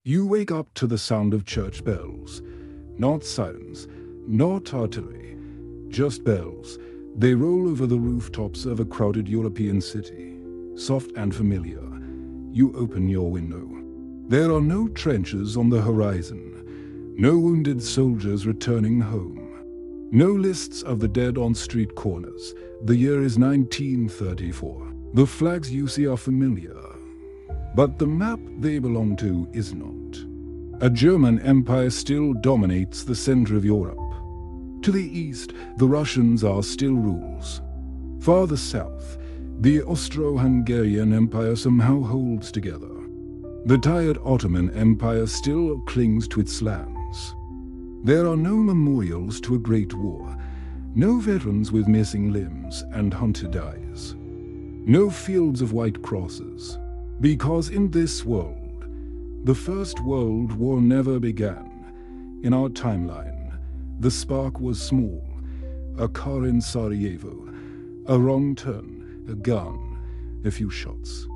You wake up to the sound of church bells. Not sirens, not artillery, just bells. They roll over the rooftops of a crowded European city. Soft and familiar. You open your window. There are no trenches on the horizon. No wounded soldiers returning home. No lists of the dead on street corners. The year is 1934. The flags you see are familiar. But the map they belong to is not. A German empire still dominates the center of Europe. To the east, the Russians are still rules. Farther south, the Austro-Hungarian Empire somehow holds together. The tired Ottoman Empire still clings to its lands. There are no memorials to a great war, no veterans with missing limbs and hunted eyes, no fields of white crosses. Because in this world, the First World War never began. In our timeline, the spark was small, a car in Sarajevo, a wrong turn, a gun, a few shots.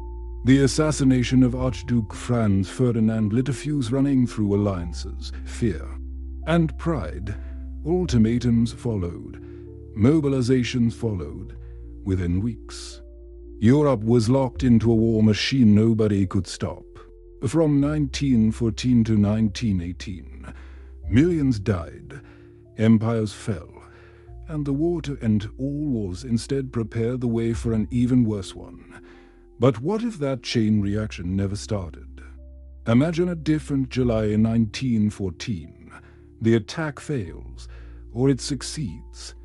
The assassination of Archduke Franz Ferdinand lit a fuse running through alliances, fear, and pride. Ultimatums followed, mobilizations followed, within weeks. Europe was locked into a war machine nobody could stop. From 1914 to 1918, millions died, empires fell, and the war to end all wars instead prepared the way for an even worse one. But what if that chain reaction never started? Imagine a different July in 1914. The attack fails, or it succeeds,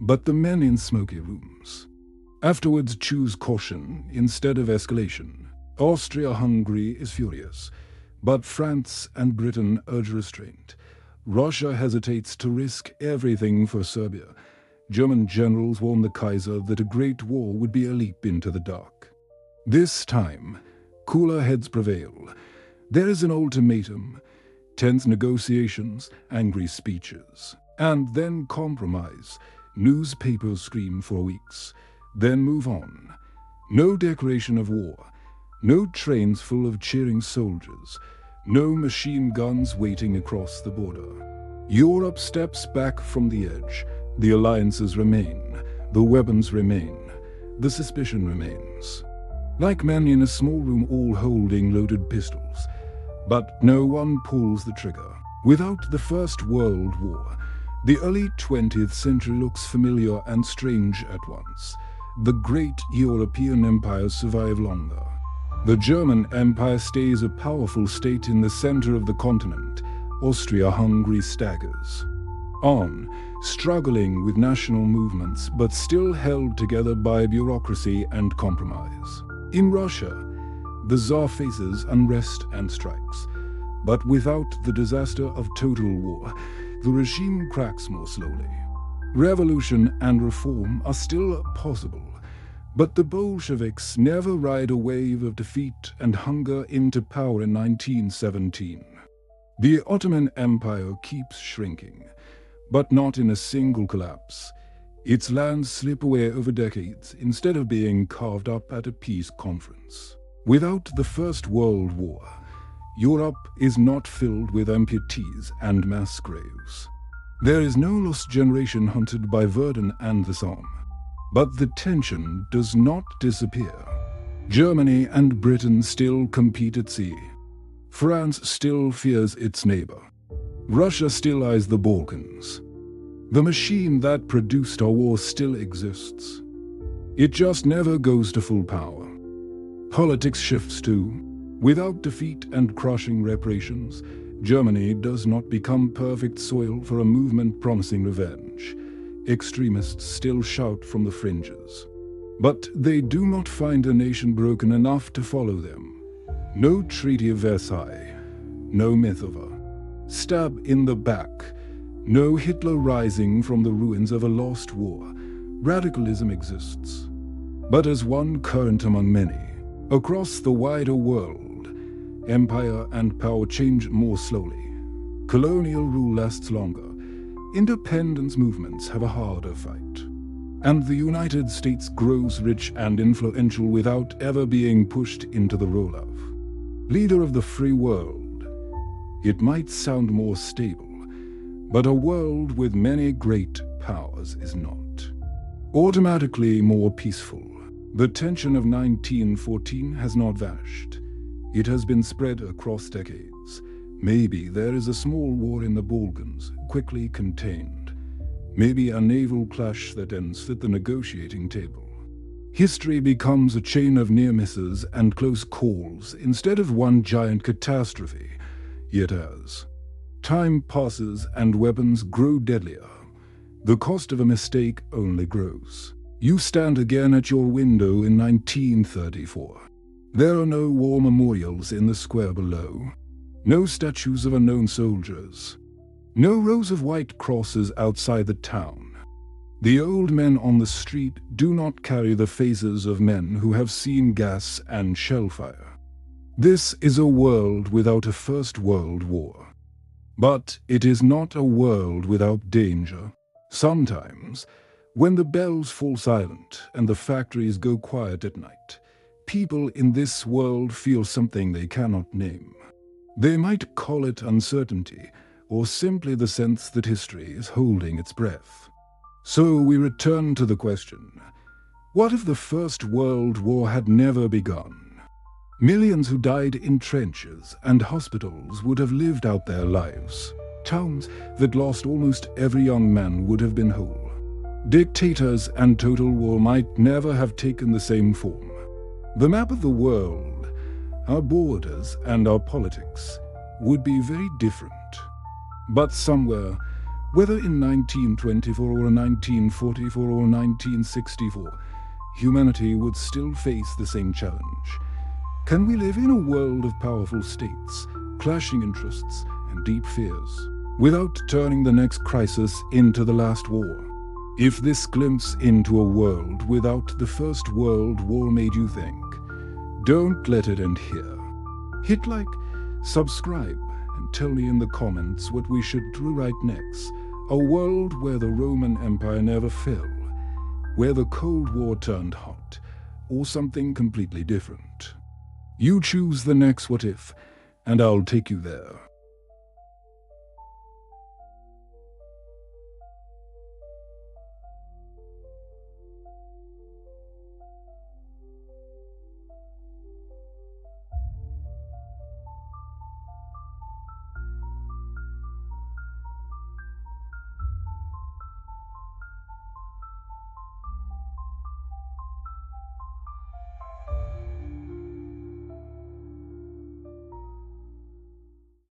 but the men in smoky rooms afterwards choose caution instead of escalation. Austria-Hungary is furious, but France and Britain urge restraint. Russia hesitates to risk everything for Serbia. German generals warn the Kaiser that a great war would be a leap into the dark. This time, cooler heads prevail. There is an ultimatum, tense negotiations, angry speeches, and then compromise. Newspapers scream for weeks, then move on. No declaration of war, no trains full of cheering soldiers, no machine guns waiting across the border. Europe steps back from the edge. The alliances remain, the weapons remain, the suspicion remains. Like men in a small room all holding loaded pistols, but no one pulls the trigger. Without the First World War, the early 20th century looks familiar and strange at once. The great European empires survive longer. The German Empire stays a powerful state in the center of the continent. Austria-Hungary staggers on, struggling with national movements, but still held together by bureaucracy and compromise. In Russia, the Tsar faces unrest and strikes, but without the disaster of total war, the regime cracks more slowly. Revolution and reform are still possible, but the Bolsheviks never ride a wave of defeat and hunger into power in 1917. The Ottoman Empire keeps shrinking, but not in a single collapse. Its lands slip away over decades instead of being carved up at a peace conference. Without the First World War, Europe is not filled with amputees and mass graves. There is no lost generation hunted by Verdun and the Somme. But the tension does not disappear. Germany and Britain still compete at sea. France still fears its neighbor. Russia still eyes the Balkans. The machine that produced our war still exists. It just never goes to full power. Politics shifts too. Without defeat and crushing reparations, Germany does not become perfect soil for a movement promising revenge. Extremists still shout from the fringes. But they do not find a nation broken enough to follow them. No Treaty of Versailles, no myth of a stab in the back, no Hitler rising from the ruins of a lost war. Radicalism exists, but as one current among many. Across the wider world, empire and power change more slowly. Colonial rule lasts longer. Independence movements have a harder fight. And the United States grows rich and influential without ever being pushed into the roll-off. Leader of the free world, It might sound more stable, but a world with many great powers is not automatically more peaceful. The tension of 1914 has not vanished. It has been spread across decades. Maybe there is a small war in the Balkans, quickly contained. Maybe a naval clash that ends at the negotiating table. History becomes a chain of near misses and close calls instead of one giant catastrophe. Yet as time passes and weapons grow deadlier, the cost of a mistake only grows. You stand again at your window in 1934. There are no war memorials in the square below. No statues of unknown soldiers. No rows of white crosses outside the town. The old men on the street do not carry the faces of men who have seen gas and shellfire. This is a world without a First World War. But it is not a world without danger. Sometimes, when the bells fall silent and the factories go quiet at night, people in this world feel something they cannot name. They might call it uncertainty, or simply the sense that history is holding its breath. So we return to the question, what if the First World War had never begun? Millions who died in trenches and hospitals would have lived out their lives. Towns that lost almost every young man would have been whole. Dictators and total war might never have taken the same form. The map of the world, our borders and our politics would be very different. But somewhere, whether in 1924 or 1944 or 1964, humanity would still face the same challenge. Can we live in a world of powerful states, clashing interests, and deep fears, without turning the next crisis into the last war? If this glimpse into a world without the First World War made you think, don't let it end here. Hit like, subscribe, and tell me in the comments what we should do right next. A world where the Roman Empire never fell, where the Cold War turned hot, or something completely different. You choose the next what if, and I'll take you there.